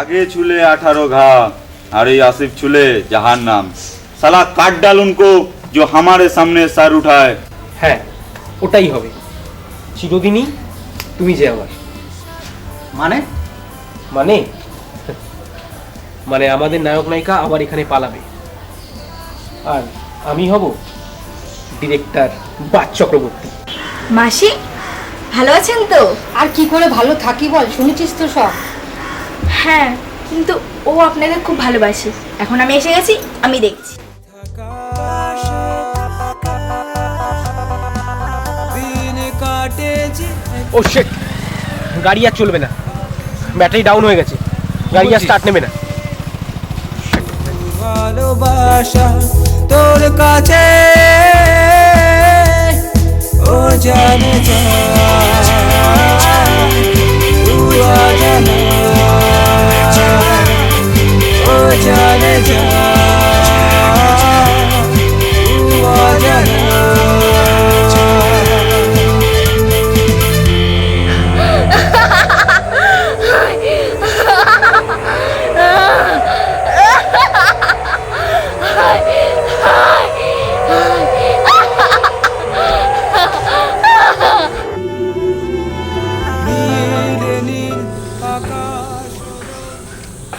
आगे छूले 18 घा और ये आसिफ छूले जहान्नाम। साला काट डाल उनको जो हमारे सामने सर उठाए। হ্যাঁ ওটাই হবে, চিরদিনই তুমি যে আমার। মানে মানে মানে আমাদের নায়ক নায়িকা আবার এখানে পালাবে, আর আমি হব ডিরেক্টর বাদ চক্রবর্তী। মাসি ভালো আছেন তো? আর কি করে ভালো থাকি বল, শুনেছিস তো সব। হ্যাঁ, কিন্তু ও আপনাদের খুব ভালোবাসে। এখন আমি এসে গেছি, আমি দেখছি। ও শিট, গাড়ি আর চলবে না, ব্যাটারি ডাউন হয়ে গেছে, গাড়ি আর স্টার্ট নেবে না। ভালোবাসা তোর কাছে ও জানে ও জানে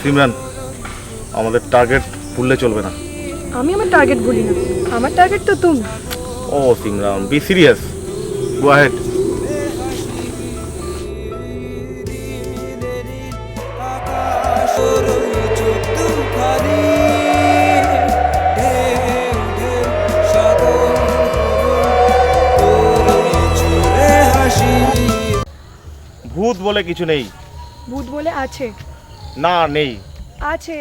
সিমরান, আমাদের টার্গেট ভুললে চলবে না। আমি আমার টার্গেট বলি না, আমার টার্গেট তো তুমি। ও Simran, be serious, go ahead. ভূত বলে কিছু নেই। ভূত বলে আছে। না, নেই। আছে।